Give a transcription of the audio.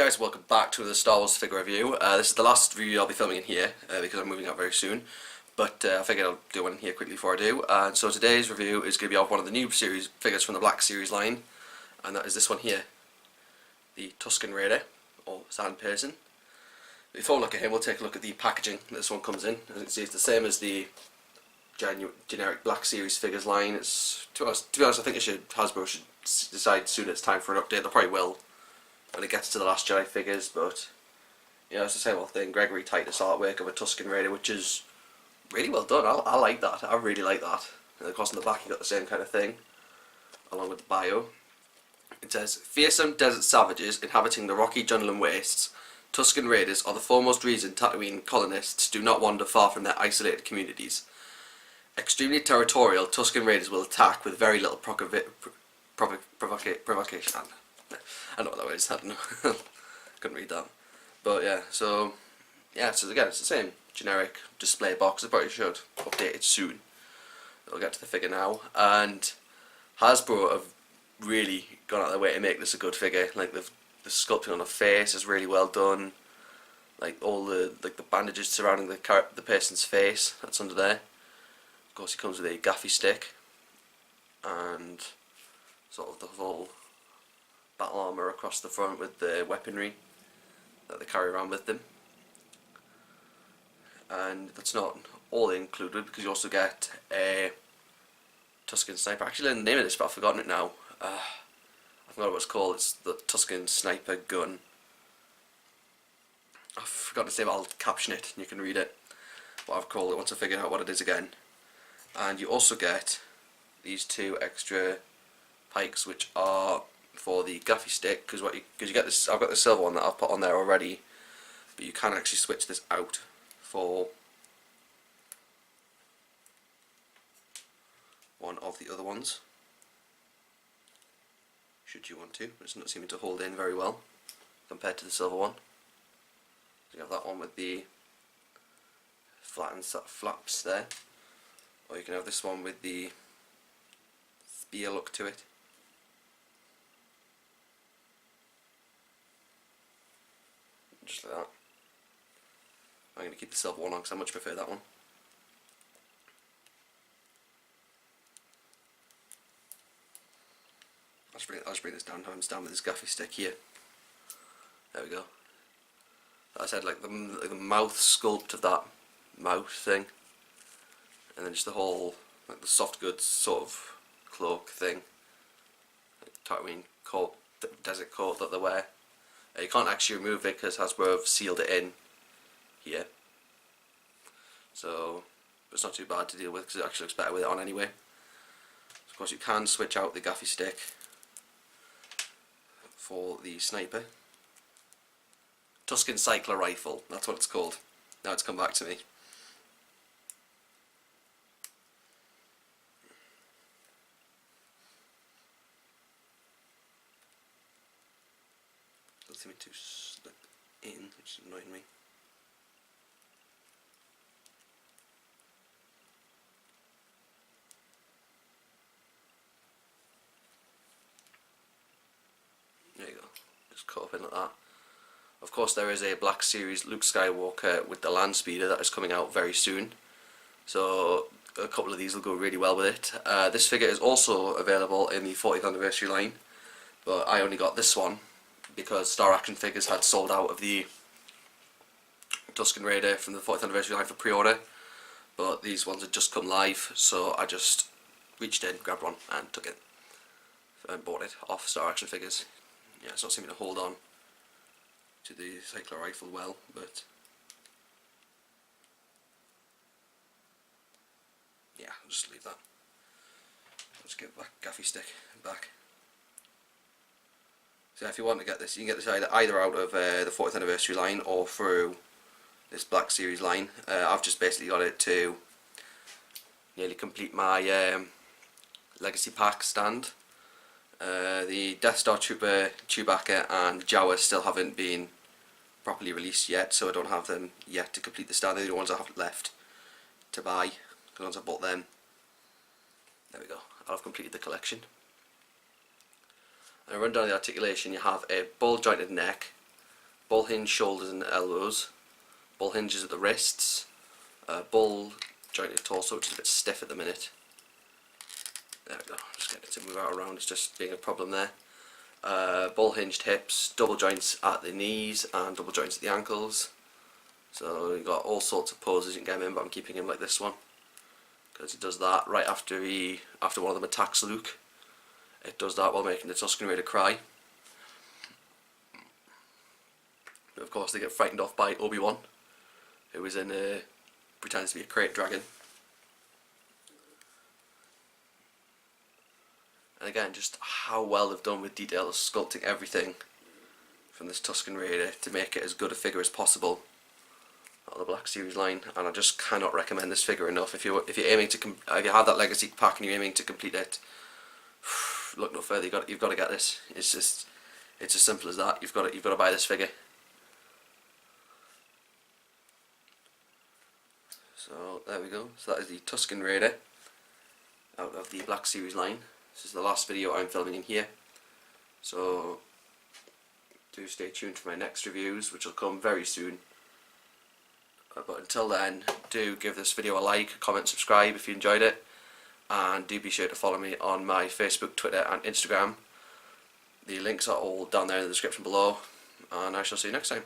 guys, welcome back to the Star Wars figure review. This is the last review I'll be filming in here because I'm moving out very soon. But I figured I'll do one in here quickly before I do. And so today's review is going to be of one of the new series figures from the Black Series line, and that is this one here, the Tusken Raider, or Sand Person. Before we look at him, we'll take a look at the packaging that this one comes in. As you can see, it's the same as the generic Black Series figures line. It's to be honest, I think Hasbro should decide soon it's time for an update. They probably will when it gets to the Last Jedi figures, but yeah, it's the same old thing. Gregory Titus artwork of a Tusken Raider, which is really well done. I like that. I really like that. And of course on the back you got the same kind of thing, along with the bio. It says, fearsome desert savages inhabiting the rocky Jundland wastes, Tusken Raiders are the foremost reason Tatooine colonists do not wander far from their isolated communities. Extremely territorial, Tusken Raiders will attack with very little provocation. I know what that is, I don't know. Couldn't read that. But yeah, so again, it's the same generic display box. They probably should update it soon. We'll get to the figure now. And Hasbro have really gone out of their way to make this a good figure. Like the sculpting on the face is really well done. Like all the bandages surrounding the person's face, that's under there. Of course, he comes with a gaffy stick and sort of the whole battle armour across the front with the weaponry that they carry around with them. And that's not all included, because you also get a Tusken Sniper. Actually, the name of this, but I've forgotten it now. I forgot what it's called. It's the Tusken Sniper gun. I've forgotten its name. I'll caption it and you can read it, what I've called it once I figure out what it is again. And you also get these two extra pikes, which are for the gaffy stick, because you get this. I've got the silver one that I've put on there already, but you can actually switch this out for one of the other ones, should you want to. It's not seeming to hold in very well compared to the silver one. So you have that one with the flattened flaps there, or you can have this one with the spear look to it. Just like that. I'm going to keep the silver one on because I much prefer that one. I'll just bring this down with this gaffy stick here. There we go. I said, like the mouth sculpt of that mouth thing, and then just the whole, like the soft goods sort of cloak thing, like Tatooine coat, desert coat that they wear. You can't actually remove it because Hasbro have sealed it in here, so it's not too bad to deal with because it actually looks better with it on anyway. So of course you can switch out the gaffy stick for the sniper. Tusken Cycler Rifle, that's what it's called. Now it's come back to me. Doesn't seem to slip in, which is annoying me. There you go, just caught up in like that. Of course, there is a Black Series Luke Skywalker with the land speeder that is coming out very soon, so a couple of these will go really well with it. This figure is also available in the 40th anniversary line, but I only got this one because Star Action Figures had sold out of the Tusken Raider from the 40th anniversary line for pre-order, but these ones had just come live, so I just reached in, grabbed one and took it and bought it off Star Action Figures. Yeah, it's not seeming to hold on to the cycler rifle well, but yeah, I'll just leave that. Let's get back gaffy stick back. So if you want to get this, you can get this either out of the 40th anniversary line or through this Black Series line. I've just basically got it to nearly complete my legacy pack stand. The Death Star Trooper, Chewbacca and Jawa still haven't been properly released yet, so I don't have them yet to complete the stand. They're the ones I have left to buy, because once I bought them, there we go, I'll have completed the collection. And I run down the articulation, you have a ball jointed neck, bull hinge shoulders and elbows, bull hinges at the wrists, bull jointed torso, which is a bit stiff at the minute. There we go, just getting it to move out around, it's just being a problem there. Bull hinged hips, double joints at the knees and double joints at the ankles. So you've got all sorts of poses you can get him in, but I'm keeping him like this one because he does that right after one of them attacks Luke. It does that while making the Tusken Raider cry. Of course they get frightened off by Obi-Wan, who is pretends to be a crate dragon. And again, just how well they've done with detail of sculpting everything from this Tusken Raider to make it as good a figure as possible out of the Black Series line. And I just cannot recommend this figure enough. If you're aiming to if you have that Legacy pack and you're aiming to complete it, look no further. You've got to get this. It's as simple as that. You've got to buy this figure. So there we go. So that is the Tusken Raider out of the Black Series line. This is the last video I'm filming in here. So do stay tuned for my next reviews, which will come very soon. But until then, do give this video a like, comment, subscribe if you enjoyed it, and do be sure to follow me on my Facebook, Twitter and Instagram. The links are all down there in the description below, and I shall see you next time.